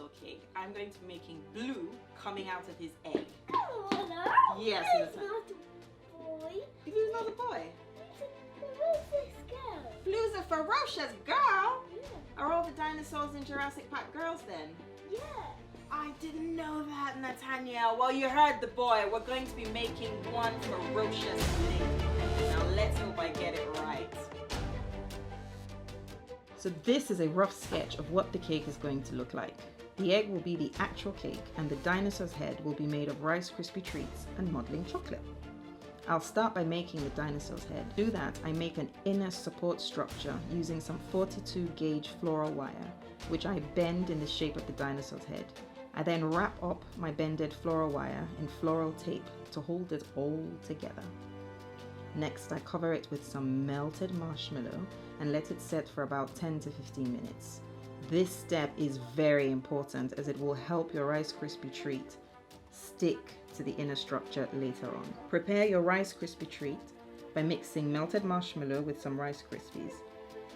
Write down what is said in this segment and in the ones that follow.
dinosaur cake, I'm going to be making Blue coming out of his egg. Oh, no. Yes, Blue's not a boy. Blue's not a boy. Who's this girl? Blue's a ferocious girl. Yeah. Are all the dinosaurs in Jurassic Park girls then? Yeah. I didn't know that, Nathaniel. Well, you heard the boy. We're going to be making one ferocious lady. Now let's hope I get it right. So this is a rough sketch of what the cake is going to look like. The egg will be the actual cake and the dinosaur's head will be made of Rice Krispie treats and modeling chocolate. I'll start by making the dinosaur's head. To do that, I make an inner support structure using some 42 gauge floral wire, which I bend in the shape of the dinosaur's head. I then wrap up my bended floral wire in floral tape to hold it all together. Next, I cover it with some melted marshmallow and let it set for about 10 to 15 minutes. This step is very important as it will help your Rice Krispie treat stick to the inner structure later on. Prepare your Rice Krispie treat by mixing melted marshmallow with some Rice Krispies.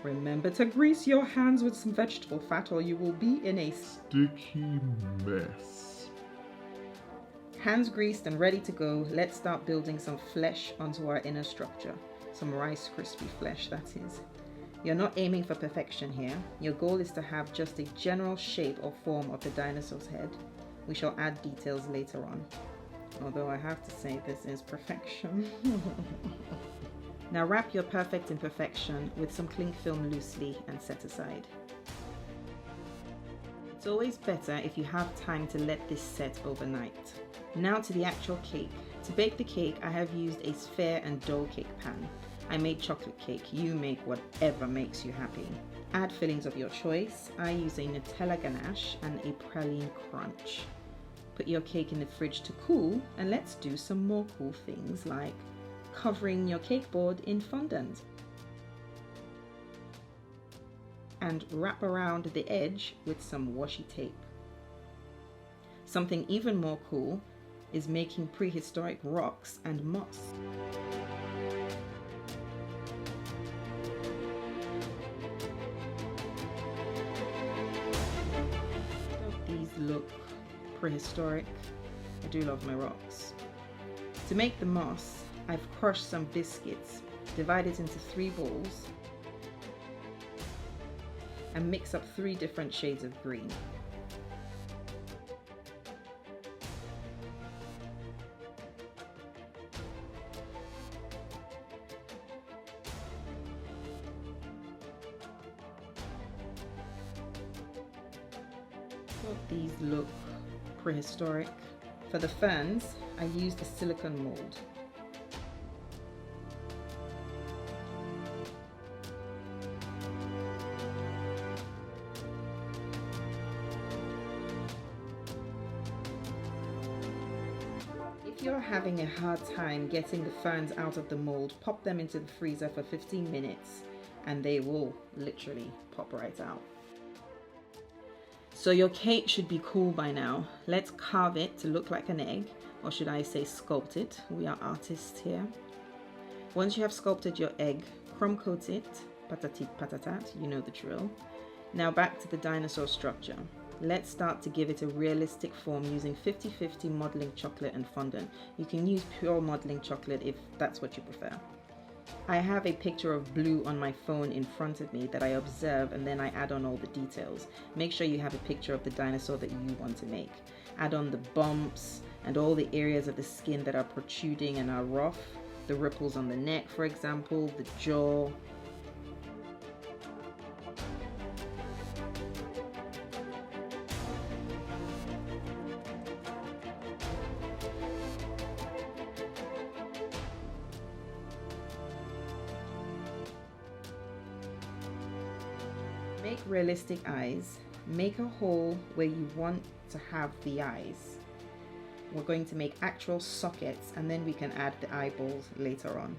Remember to grease your hands with some vegetable fat or you will be in a sticky mess. Hands greased and ready to go, let's start building some flesh onto our inner structure. Some Rice Krispie flesh, that is. You're not aiming for perfection here. Your goal is to have just a general shape or form of the dinosaur's head. We shall add details later on. Although I have to say this is perfection. Now wrap your perfect imperfection with some cling film loosely and set aside. It's always better if you have time to let this set overnight. Now to the actual cake. To bake the cake, I have used a sphere and dough cake pan. I made chocolate cake. You make whatever makes you happy. Add fillings of your choice. I use a Nutella ganache and a praline crunch. Put your cake in the fridge to cool, and let's do some more cool things like covering your cake board in fondant. And wrap around the edge with some washi tape. Something even more cool is making prehistoric rocks and moss. These look prehistoric. I do love my rocks. To make the moss, I've crushed some biscuits, divide it into 3 bowls, and mix up 3 different shades of green. These look prehistoric. For the ferns, I used a silicone mold. If you're having a hard time getting the ferns out of the mold, pop them into the freezer for 15 minutes and they will literally pop right out. So your cake should be cool by now. Let's carve it to look like an egg, or should I say sculpt it? We are artists here. Once you have sculpted your egg, crumb coat it, patati patatat, you know the drill. Now back to the dinosaur structure. Let's start to give it a realistic form using 50-50 modeling chocolate and fondant. You can use pure modeling chocolate if that's what you prefer. I have a picture of Blue on my phone in front of me that I observe and then I add on all the details. Make sure you have a picture of the dinosaur that you want to make. Add on the bumps and all the areas of the skin that are protruding and are rough. The ripples on the neck, for example, the jaw. Make realistic eyes. Make a hole where you want to have the eyes. We're going to make actual sockets and then we can add the eyeballs later on.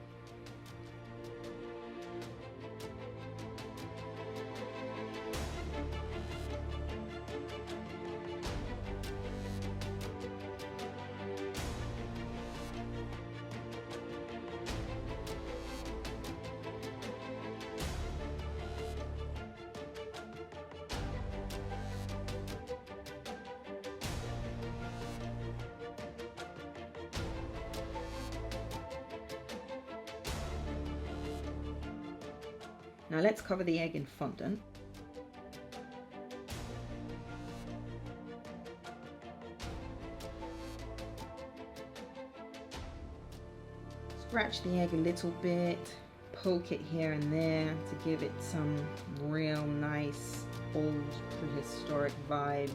Now let's cover the egg in fondant. Scratch the egg a little bit, poke it here and there to give it some real nice old prehistoric vibes.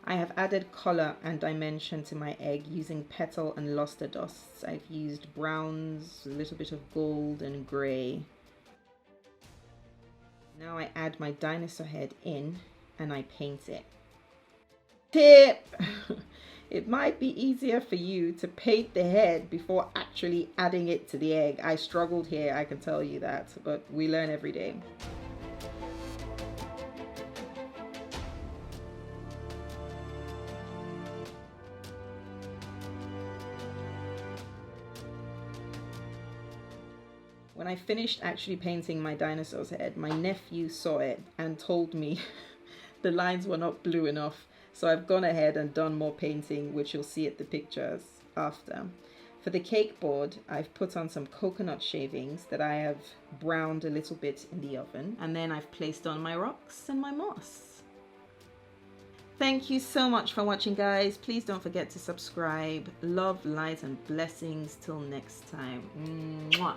I have added color and dimension to my egg using petal and luster dusts. I've used browns, a little bit of gold and grey. Now I add my dinosaur head in and I paint it. Tip! It might be easier for you to paint the head before actually adding it to the egg. I struggled here, I can tell you that, but we learn every day. When I finished actually painting my dinosaur's head, my nephew saw it and told me the lines were not blue enough. So I've gone ahead and done more painting, which you'll see at the pictures after. For the cake board, I've put on some coconut shavings that I have browned a little bit in the oven. And then I've placed on my rocks and my moss. Thank you so much for watching, guys. Please don't forget to subscribe. Love, light, and blessings. Till next time. Mwah.